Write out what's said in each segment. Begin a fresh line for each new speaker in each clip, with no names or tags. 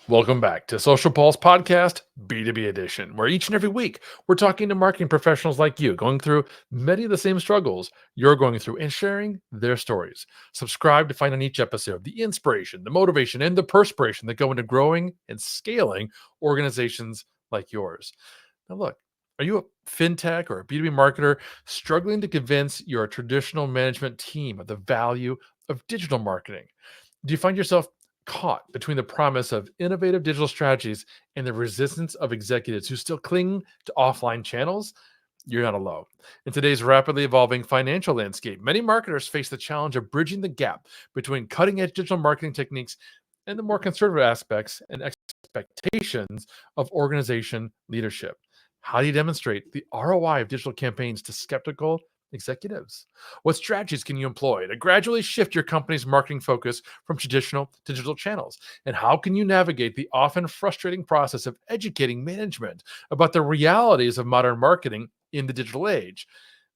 Welcome back to Social Pulse Podcast, B2B Edition, where each and every week we're talking to marketing professionals like you, going through many of the same struggles you're going through and sharing their stories. Subscribe to find on each episode the inspiration, the motivation, and the perspiration that go into growing and scaling organizations like yours. Now, look, are you a FinTech or a B2B marketer struggling to convince your traditional management team of the value of digital marketing? Do you find yourself caught between the promise of innovative digital strategies and the resistance of executives who still cling to offline channels? You're not alone. In today's rapidly evolving financial landscape, many marketers face the challenge of bridging the gap between cutting edge digital marketing techniques and the more conservative aspects and expectations of organization leadership. How do you demonstrate the ROI of digital campaigns to skeptical executives? What strategies can you employ to gradually shift your company's marketing focus from traditional to digital channels? And how can you navigate the often frustrating process of educating management about the realities of modern marketing in the digital age?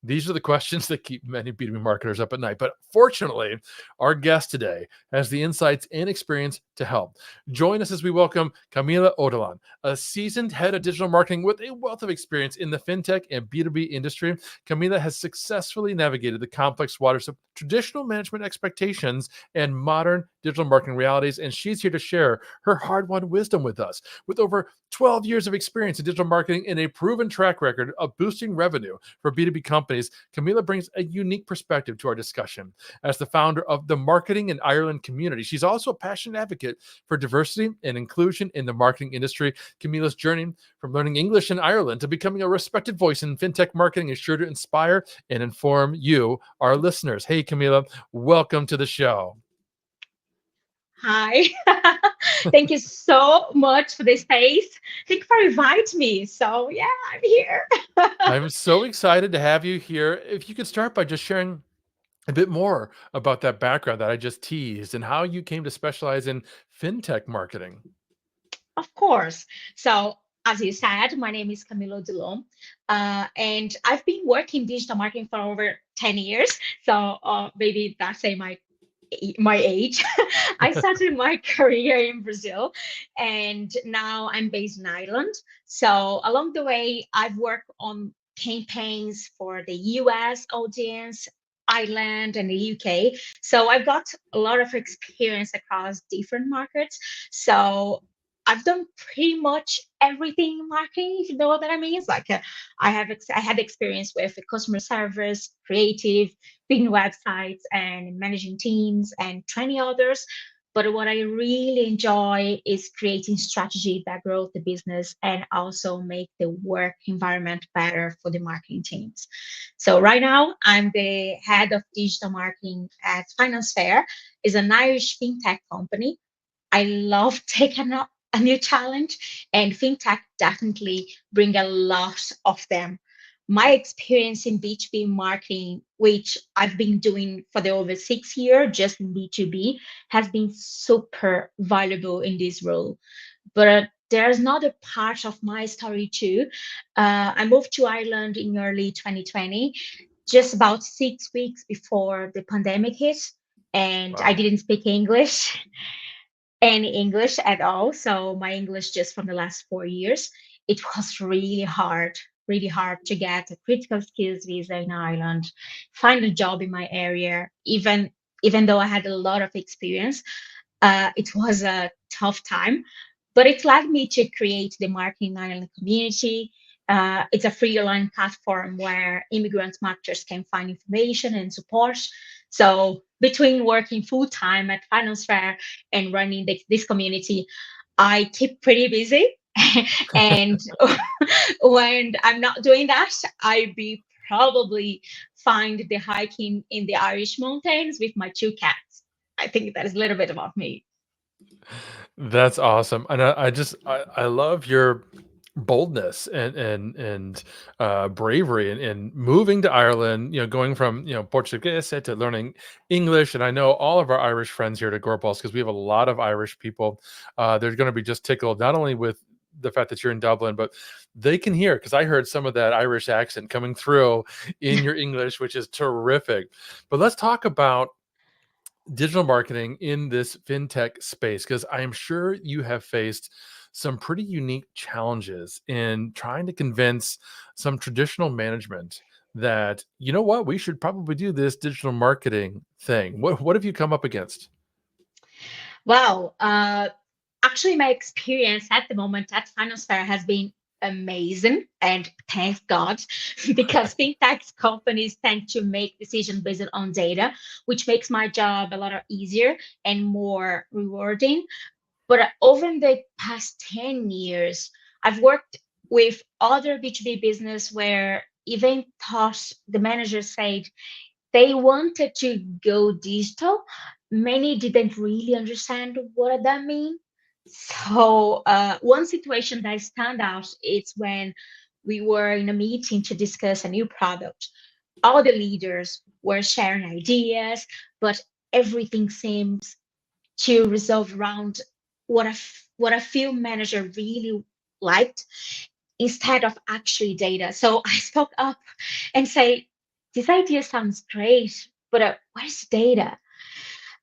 These are the questions that keep many B2B marketers up at night. But fortunately, our guest today has the insights and experience to help. Join us as we welcome Camila Odolan, a seasoned head of digital marketing with a wealth of experience in the fintech and B2B industry. Camila has successfully navigated the complex waters of traditional management expectations and modern digital marketing realities, and she's here to share her hard-won wisdom with us. With over 12 years of experience in digital marketing and a proven track record of boosting revenue for B2B companies, Camila brings a unique perspective to our discussion. As the founder of the Marketing in Ireland community, she's also a passionate advocate for diversity and inclusion in the marketing industry. Camila's journey from learning English in Ireland to becoming a respected voice in fintech marketing is sure to inspire and inform you, our listeners. Hey, Camila, welcome to the show.
Hi. Thank you so much for this space. Thank you for inviting me. So, yeah, I'm here.
I'm so excited to have you here. If you could start by just sharing a bit more about that background that I just teased and how you came to specialize in fintech marketing.
Of course. So, as you said, my name is Camilo Dulom, and I've been working digital marketing for over 10 years. So, maybe that's say my age. I started my career in Brazil, and now I'm based in Ireland. So along the way, I've worked on campaigns for the US audience, Ireland, and the UK. So I've got a lot of experience across different markets. So I've done pretty much everything in marketing, if you know what that means. Like I had experience with customer service, creative, building websites and managing teams and training others. But what I really enjoy is creating strategy that grows the business and also make the work environment better for the marketing teams. So right now I'm the head of digital marketing at Finance Fair, is an Irish fintech company. I love taking up a new challenge, and fintech definitely bring a lot of them. My experience in B2B marketing, which I've been doing for the over 6 years just in B2B, has been super valuable in this role. But there's another part of my story too. I moved to Ireland in early 2020, just about 6 weeks before the pandemic hit, and I
Wow.
didn't speak English any English at all. So my English just from the last 4 years, it was really hard to get a critical skills visa in Ireland, find a job in my area, even though I had a lot of experience. It was a tough time, but it led me to create the Marketing Ireland community. It's a free online platform where immigrant marketers can find information and support. So between working full time at Finance Fair and running this community, I keep pretty busy. And when I'm not doing that, I be probably find the hiking in the Irish mountains with my two cats. I think that is a little bit about me.
That's awesome. And I love your boldness and bravery and moving to Ireland, going from, Portuguese to learning English. And I know all of our Irish friends here at Agorapulse, because we have a lot of Irish people. They're going to be just tickled, not only with the fact that you're in Dublin, but they can hear, because I heard some of that Irish accent coming through in your English, which is terrific. But let's talk about digital marketing in this fintech space? Because I am sure you have faced some pretty unique challenges in trying to convince some traditional management that, you know what, we should probably do this digital marketing thing. What have you come up against?
Wow. Actually, my experience at the moment at Finance Fair has been amazing, and thank God, because fintech companies tend to make decisions based on data, which makes my job a lot easier and more rewarding. But over the past 10 years, I've worked with other B2B business where even thought the manager said they wanted to go digital. Many didn't really understand what that means. So one situation that stand out is when we were in a meeting to discuss a new product. All the leaders were sharing ideas, but everything seems to resolve around what a field manager really liked instead of actually data. So I spoke up and say, this idea sounds great, but where's the data?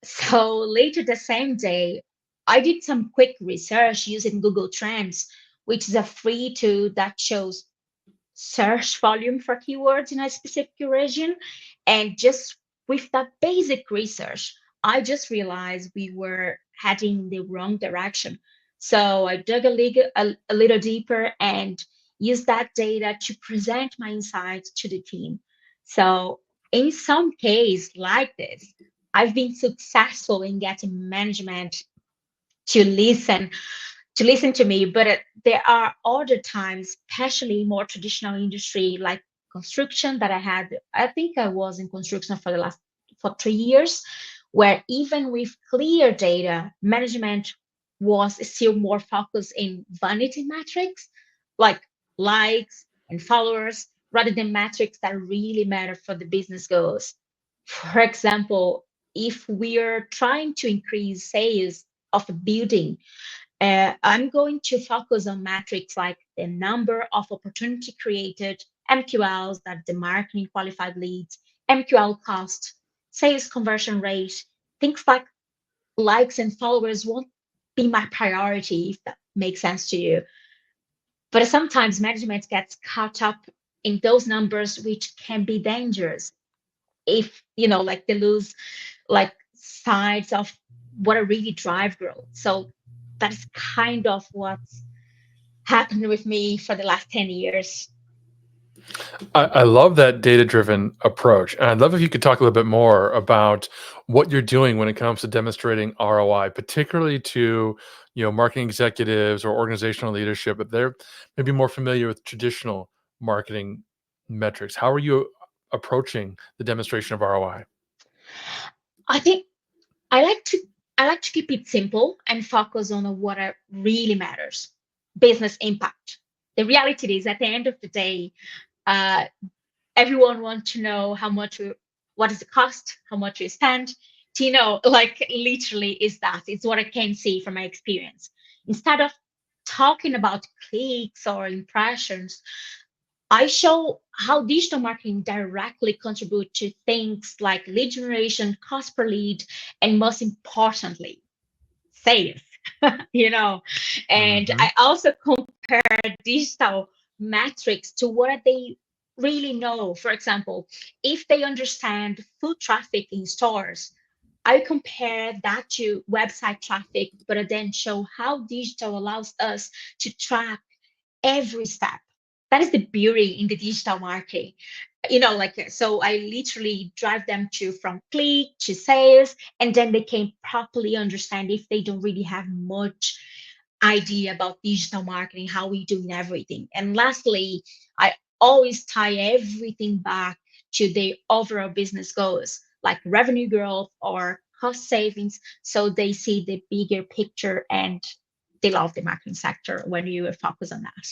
So later the same day, I did some quick research using Google Trends, which is a free tool that shows search volume for keywords in a specific region. And just with that basic research, I just realized we were heading the wrong direction. So I dug a little deeper and used that data to present my insights to the team. So in some case like this, I've been successful in getting management to listen to me. But there are other times, especially more traditional industry like construction that I had. I think I was in construction for the last for 3 years, where even with clear data, management was still more focused in vanity metrics like likes and followers rather than metrics that really matter for the business goals. For example, if we are trying to increase sales of a building, I'm going to focus on metrics like the number of opportunity created, MQLs, that the marketing qualified leads, MQL cost, sales conversion rate, things like likes and followers won't be my priority if that makes sense to you. But sometimes management gets caught up in those numbers, which can be dangerous if like they lose like sides of what are really drive growth. So that's kind of what's happened with me for the last 10 years.
I love that data driven approach. And I'd love if you could talk a little bit more about what you're doing when it comes to demonstrating ROI, particularly to marketing executives or organizational leadership, but they're maybe more familiar with traditional marketing metrics. How are you approaching the demonstration of ROI?
I think I like to I like to keep it simple and focus on what really matters. Business impact. The reality is at the end of the day, uh, everyone wants to know what is the cost, how much we spend. Like literally is that. It's what I can see from my experience. Instead of talking about clicks or impressions, I show how digital marketing directly contribute to things like lead generation, cost per lead, and most importantly, sales. you know, and
Hmm.
I also digital metrics to what they really know. For example, if they understand foot traffic in stores, I compare that to website traffic, but then show how digital allows us to track every step. That is the beauty in the digital marketing. Like, so I literally drive them to from click to sales, and then they can properly understand if they don't really have much idea about digital marketing, how we doing everything. And lastly, I always tie everything back to the overall business goals, like revenue growth or cost savings, so they see the bigger picture and they love the marketing sector when you focus on that.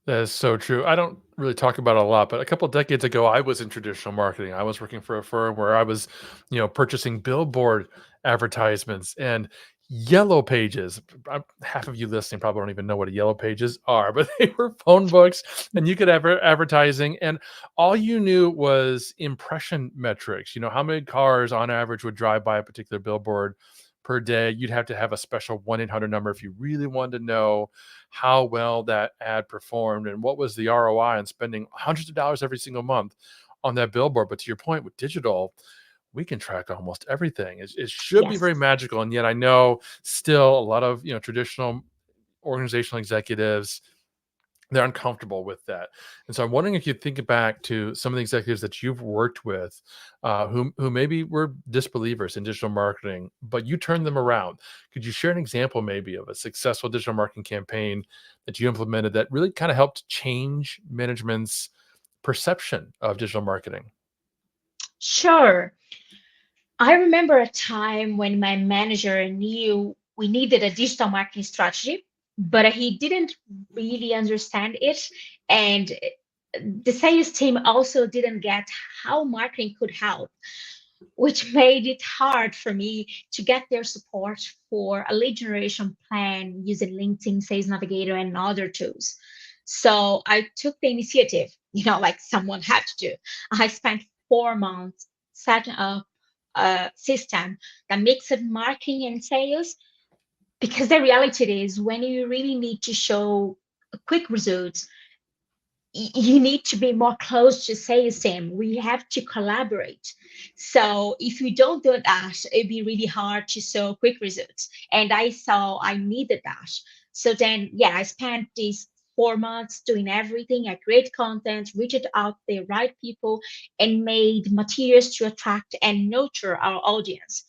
That is so true. I don't really talk about it a lot, but a couple of decades ago, I was in traditional marketing. I was working for a firm where I was, purchasing billboard advertisements. And Yellow pages. Half of you listening probably don't even know what a yellow pages are, but they were phone books, and you could have advertising, and all you knew was impression metrics. You know, how many cars on average would drive by a particular billboard per day. You'd have to have a special 1-800 number if you really wanted to know how well that ad performed and what was the ROI on spending hundreds of dollars every single month on that billboard. But to your point with digital, we can track almost everything. It should be
Yes.
very magical, and yet I know still a lot of traditional organizational executives, they're uncomfortable with that. And so I'm wondering if you think back to some of the executives that you've worked with, who maybe were disbelievers in digital marketing, but you turned them around. Could you share an example maybe of a successful digital marketing campaign that you implemented that really kind of helped change management's perception of digital marketing?
Sure. I remember a time when my manager knew we needed a digital marketing strategy, but he didn't really understand it. And the sales team also didn't get how marketing could help, which made it hard for me to get their support for a lead generation plan using LinkedIn Sales Navigator and other tools. So I took the initiative, like someone had to do. I spent 4 months setting up a system that mixed marketing and sales, because the reality is when you really need to show quick results, you need to be more close to sales team. We have to collaborate. So if you don't do that, it'd be really hard to show quick results. And I saw I needed that. So then, yeah, I spent these 4 months doing everything. I create content, reached out the right people, and made materials to attract and nurture our audience.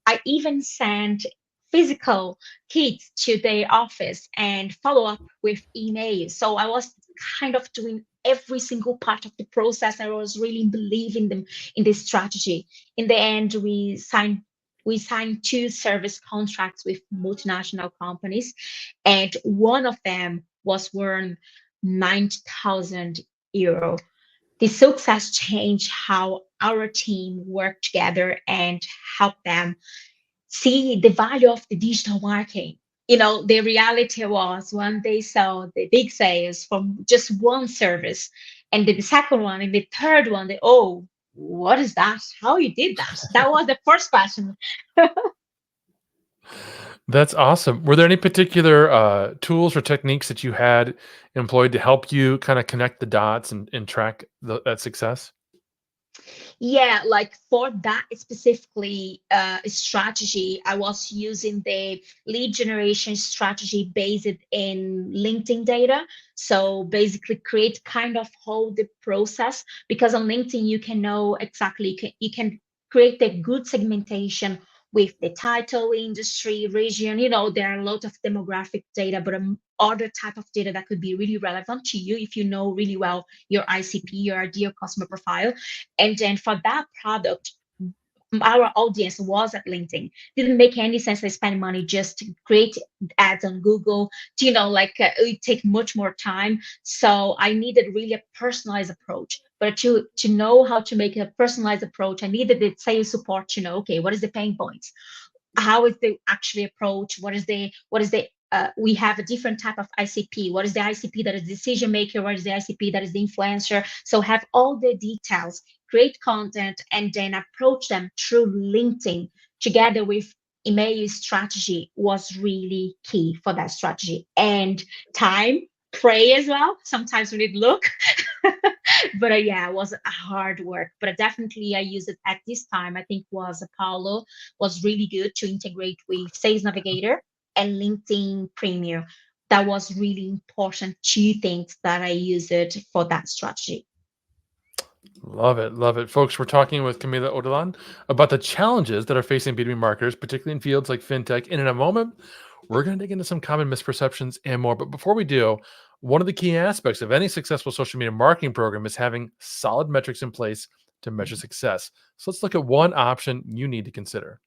I even sent physical kits to their office and follow up with emails. So I was kind of doing every single part of the process. I was really believing them in this strategy. In the end, we signed two service contracts with multinational companies, and one of them was worth 90,000 euro. The success changed how our team worked together and helped them see the value of the digital marketing. The reality was when they saw the big sales from just one service, and the second one and the third one, oh, what is that? How you did that? That was the first question.
That's awesome. Were there any particular tools or techniques that you had employed to help you kind of connect the dots and track that success?
Yeah, like for that specifically strategy, I was using the lead generation strategy based in LinkedIn data. So basically create kind of whole the process, because on LinkedIn you can know exactly, you can create a good segmentation with the title, industry, region. There are a lot of demographic data, but other type of data that could be really relevant to you if you know really well your ICP, your ideal customer profile. And then for that product, our audience was at LinkedIn. Didn't make any sense to spend money just to create ads on Google. It take much more time. So I needed really a personalized approach. But to know how to make a personalized approach, I needed the sales support to know, okay, what is the pain points? How is the actually approach? What is the we have a different type of ICP. What is the ICP that is decision maker? What is the ICP that is the influencer? So have all the details, create content, and then approach them through LinkedIn together with email strategy was really key for that strategy. And time, pray as well. Sometimes we need look. But yeah, it was a hard work. But definitely I use it at this time. I think was Apollo was really good to integrate with Sales Navigator and LinkedIn Premium. That was really important. Two things that I use it for that strategy.
Love it. Love it. Folks, we're talking with Camila Odolan about the challenges that are facing B2B marketers, particularly in fields like fintech. And in a moment, we're going to dig into some common misperceptions and more. But before we do, one of the key aspects of any successful social media marketing program is having solid metrics in place to measure success. So let's look at one option you need to consider.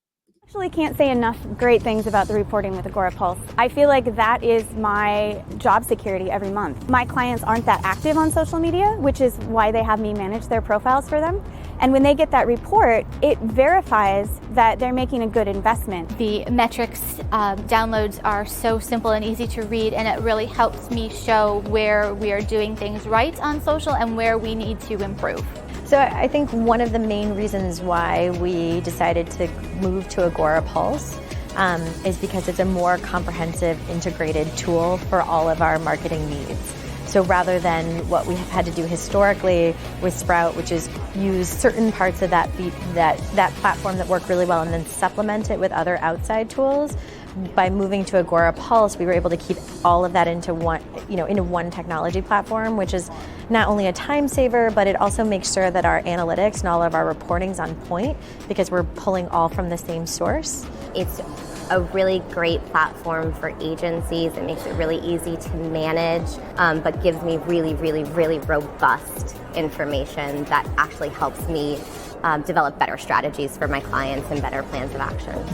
Actually can't say enough great things about the reporting with Agora Pulse. I feel like that is my job security every month. My clients aren't that active on social media, which is why they have me manage their profiles for them. And when they get that report, it verifies that they're making a good investment.
The metrics downloads are so simple and easy to read, and it really helps me show where we are doing things right on social and where we need to improve.
So I think one of the main reasons why we decided to move to Agora Pulse is because it's a more comprehensive, integrated tool for all of our marketing needs. So rather than what we have had to do historically with Sprout, which is use certain parts of that platform that work really well and then supplement it with other outside tools, by moving to Agora Pulse, we were able to keep all of that into one technology platform, which is not only a time saver, but it also makes sure that our analytics and all of our reporting's on point because we're pulling all from the same source.
It's a really great platform for agencies. It makes it really easy to manage, but gives me really, really, really robust information that actually helps me develop better strategies for my clients and better plans of action.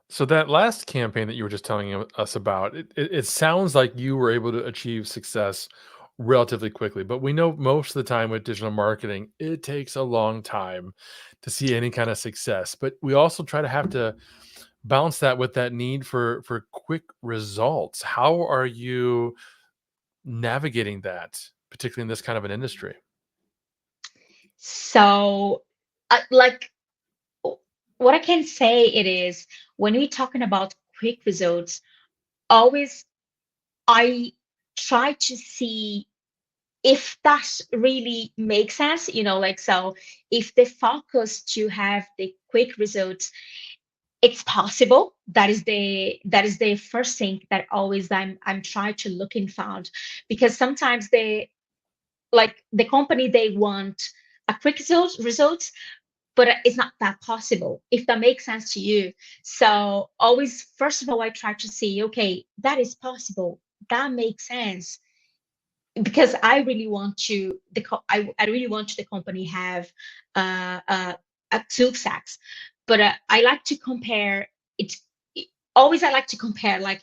So that last campaign that you were just telling us about, it sounds like you were able to achieve success relatively quickly. But we know most of the time with digital marketing, it takes a long time to see any kind of success. But we also have to balance that with that need for quick results. How are you navigating that, particularly in this kind of an industry?
So, like what I can say it is when we're talking about quick results, always I try to see if that really makes sense, so if the focus to have the quick results, it's possible. That is the first thing that always I'm trying to look and found, because sometimes the company they want a quick results, but it's not that possible, if that makes sense to you. So always, first of all, I try to see, okay, that is possible, that makes sense, because I really want to I really want the company have a success. But I like to compare it. Always, I like to compare like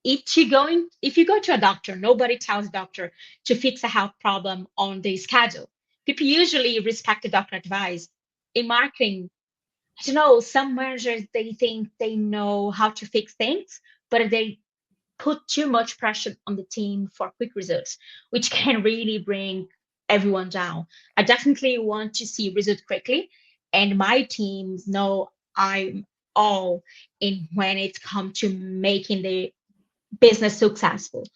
if you go to a doctor, nobody tells doctor to fix a health problem on the schedule. People usually respect the doctor advice. In marketing, I don't know, some managers they think they know how to fix things, but they put too much pressure on the team for quick results, which can really bring everyone down. I definitely want to see results quickly, and my teams know I'm all in when it comes to making the business successful.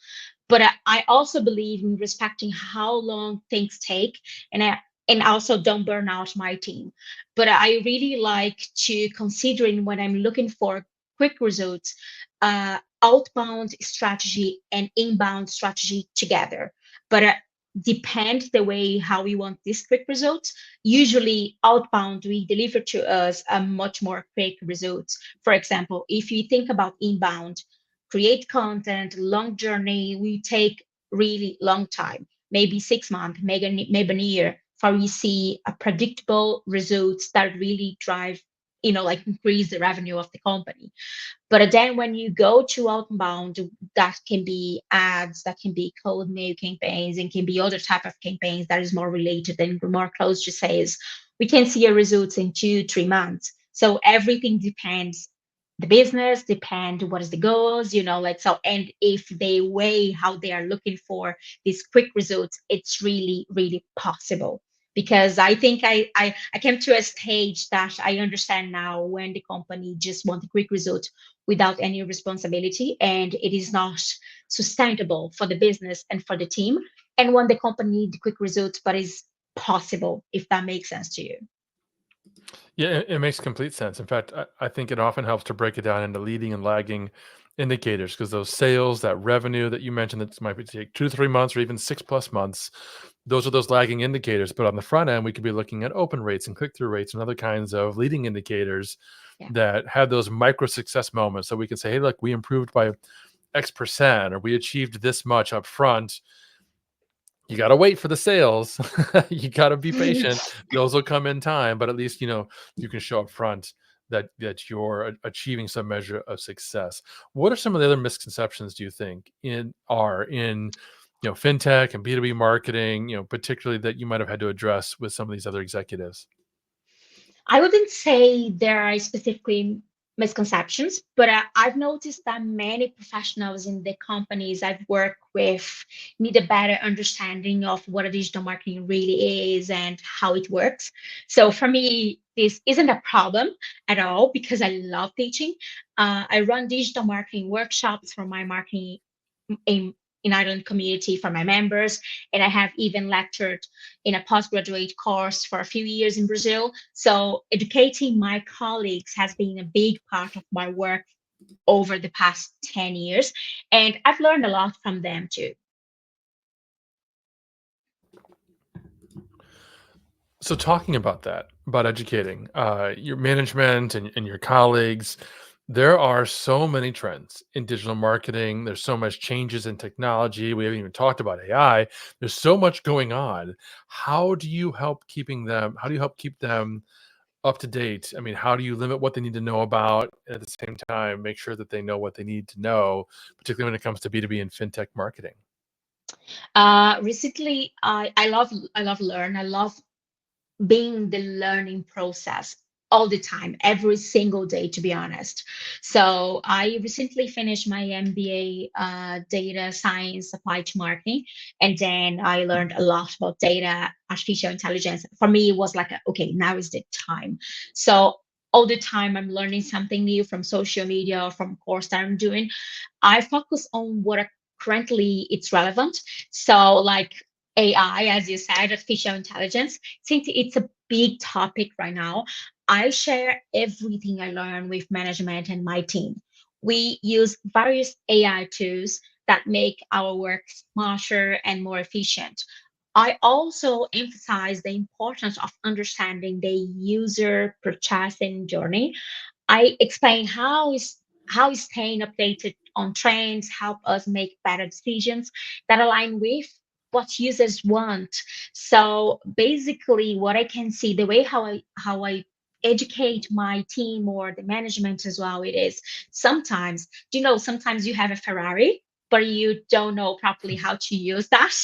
But I also believe in respecting how long things take, and also don't burn out my team. But I really like to considering when I'm looking for quick results, outbound strategy and inbound strategy together. But depend the way how we want these quick results. Usually outbound we deliver to us a much more quick results. For example, if you think about inbound, create content, long journey, we take really long time, maybe 6 months, maybe a year, for we see a predictable results that really drive, like increase the revenue of the company. But then when you go to outbound, that can be ads, that can be cold mail campaigns, and can be other type of campaigns that is more related and more close to sales. We can see a results in 2 3 months. So everything depends. The business depend what is the goals, and if they weigh how they are looking for these quick results, it's really, really possible. Because I think I came to a stage that I understand now when the company just want a quick result without any responsibility, and it is not sustainable for the business and for the team, and when the company need quick results but is possible, if that makes sense to you.
Yeah, it makes complete sense. In fact, I think it often helps to break it down into leading and lagging indicators because those sales, that revenue that you mentioned, that might be take 2 to 3 months or even 6 plus months. Those are those lagging indicators. But on the front end, we could be looking at open rates and click through rates and other kinds of leading indicators
Yeah.
that have those micro success moments. So we can say, hey, look, we improved by X% or we achieved this much up front. You got to wait for the sales. You got to be patient. Those will come in time, but at least you can show up front that you're achieving some measure of success. What are some of the other misconceptions do you think in fintech and B2B marketing, particularly that you might have had to address with some of these other executives?
I wouldn't say there are specifically misconceptions, but I've noticed that many professionals in the companies I've worked with need a better understanding of what a digital marketing really is and how it works. So for me, this isn't a problem at all because I love teaching. I run digital marketing workshops for my marketing in, in Ireland community for my members, and I have even lectured in a postgraduate course for a few years in Brazil. So educating my colleagues has been a big part of my work over the past 10 years. And I've learned a lot from them too.
So talking about that, about educating your management and your colleagues, there are so many trends in digital marketing. There's so much changes in technology. We haven't even talked about AI. There's so much going on. How do you help keep them up to date? I mean, how do you limit what they need to know about, and at the same time make sure that they know what they need to know, particularly when it comes to B2B and fintech marketing?
Recently, I love learn. I love being the learning process all the time, every single day, to be honest. So I recently finished my MBA, data science applied to marketing, and then I learned a lot about data, artificial intelligence. For me, it was like, okay, now is the time. So all the time I'm learning something new from social media or from course that I'm doing. I focus on what currently it's relevant. So like AI, as you said, artificial intelligence, since it's a big topic right now, I share everything I learn with management and my team. We use various AI tools that make our work smarter and more efficient. I also emphasize the importance of understanding the user purchasing journey. I explain how is staying updated on trends help us make better decisions that align with what users want. So basically, what I can see, the way how I educate my team or the management as well, it is sometimes, sometimes you have a Ferrari, but you don't know properly how to use that.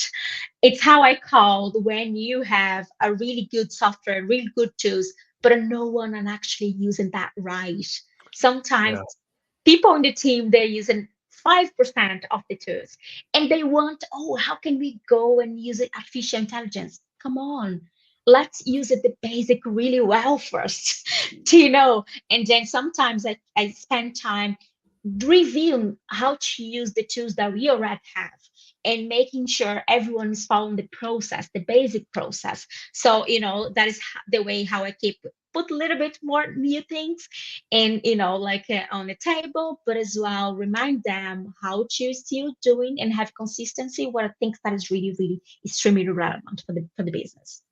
It's how I called when you have a really good software, really good tools, but no one are actually using that right. Sometimes
Yeah.
people in the team, they're using 5% of the tools and they want, oh, how can we go and use it artificial intelligence? Come on, let's use it the basic really well first. And then sometimes I spend time reviewing how to use the tools that we already have and making sure everyone is following the process, the basic process. So that is the way how I keep put a little bit more new things and like on the table, but as well remind them how to still doing and have consistency, what I think that is really really extremely relevant for the business.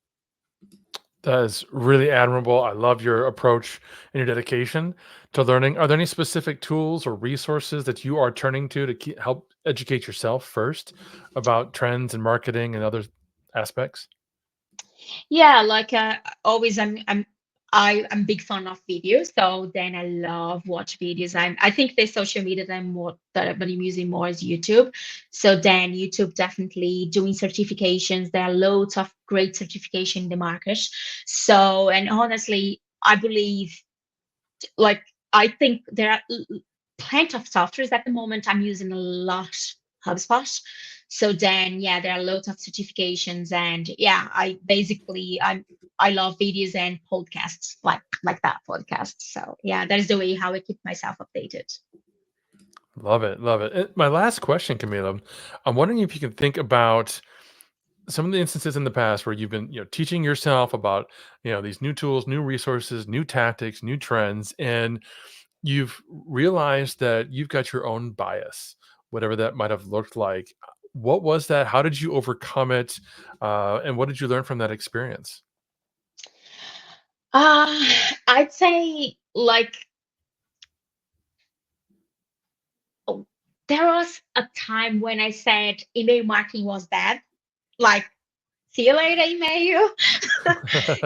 That is really admirable. I love your approach and your dedication to learning. Are there any specific tools or resources that you are turning to help educate yourself first about trends and marketing and other aspects?
Yeah, like always, I'm big fan of videos. So then I love watch videos. I think the social media that I'm using more is YouTube. So then YouTube definitely doing certifications. There are loads of great certification in the market. So and honestly, I believe like I think there are plenty of softwares at the moment. I'm using a lot HubSpot. So then yeah, there are lots of certifications and yeah, I love videos and podcasts like that podcast. So yeah, that is the way how I keep myself updated.
Love it. Love it. My last question, Camila, I'm wondering if you can think about some of the instances in the past where you've been, teaching yourself about, these new tools, new resources, new tactics, new trends, and you've realized that you've got your own bias, whatever that might have looked like. What was that? How did you overcome it? And what did you learn from that experience?
Uh, I'd say like oh, there was a time when I said email marketing was bad. Like See you later, email.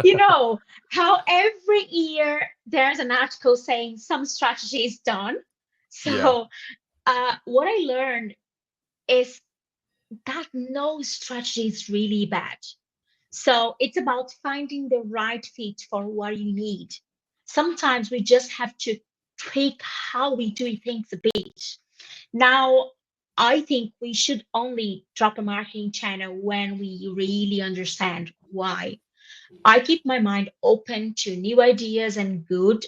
You know, how every year there's an article saying some strategy is done.
Yeah.
So what I learned is that no strategy is really bad. So it's about finding the right fit for what you need. Sometimes we just have to tweak how we do things a bit. Now, I think we should only drop a marketing channel when we really understand why. I keep my mind open to new ideas and good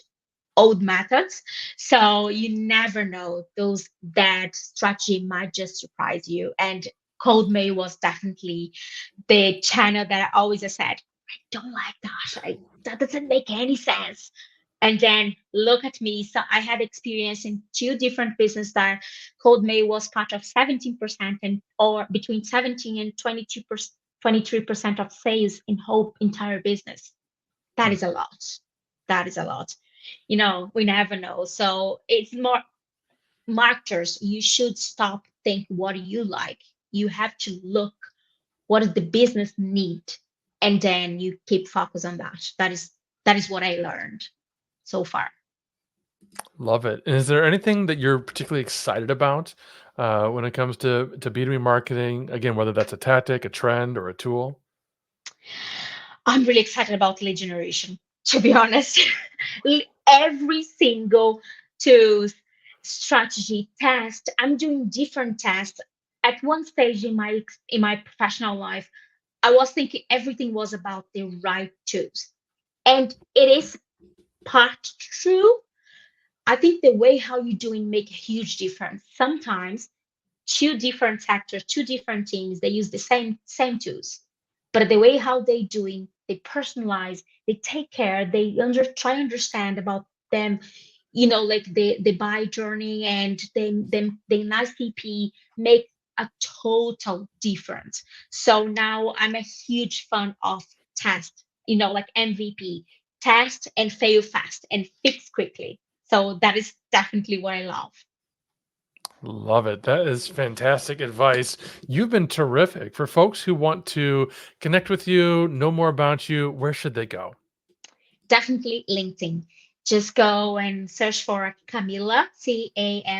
old methods. So you never know, those that strategy might just surprise you. And Cold May was definitely the channel that I always said, I don't like that. That doesn't make any sense. And then look at me. So I had experience in two different businesses that Cold May was part of 17% and or between 17 and 22%, 23% of sales in whole entire business. That is a lot. That is a lot. We never know. So it's more marketers. You should stop think what do you like. You have to look what does the business need, and then you keep focus on that. That is what I learned so far.
Love it. And is there anything that you're particularly excited about when it comes to B2B marketing? Again, whether that's a tactic, a trend, or a tool?
I'm really excited about lead generation, to be honest. Every single tools, strategy, test, I'm doing different tests. At one stage in my professional life, I was thinking everything was about the right tools. And it is part true. I think the way how you're doing make a huge difference. Sometimes two different sectors, two different teams, they use the same tools, but the way how they doing, they personalize, they take care, they try understand about them, like the buy journey, and the nice CP make a total difference. So now I'm a huge fan of test, like MVP, test and fail fast and fix quickly. So that is definitely what I love.
Love it. That is fantastic advice. You've been terrific. For folks who want to connect with you, know more about you, where should they go?
Definitely LinkedIn. Just go and search for Camilla, Camilla,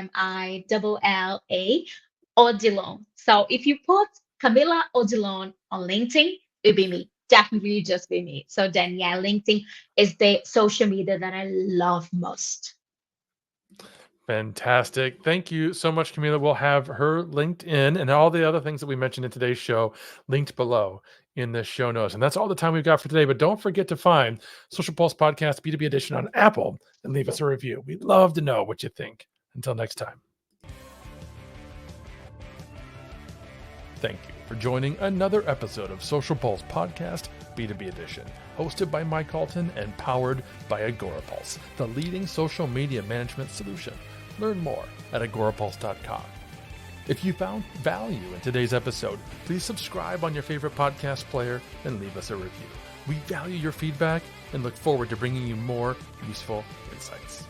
Odilon. So if you put Camilla Odilon on LinkedIn, it'll be me. Definitely just be me. So then, yeah, LinkedIn is the social media that I love most.
Fantastic. Thank you so much, Camila. We'll have her LinkedIn and all the other things that we mentioned in today's show linked below in the show notes. And that's all the time we've got for today. But don't forget to find Social Pulse Podcast B2B Edition on Apple and leave us a review. We'd love to know what you think. Until next time. Thank you for joining another episode of Social Pulse Podcast B2B Edition, hosted by Mike Alton and powered by AgoraPulse, the leading social media management solution. Learn more at agorapulse.com. If you found value in today's episode, please subscribe on your favorite podcast player and leave us a review. We value your feedback and look forward to bringing you more useful insights.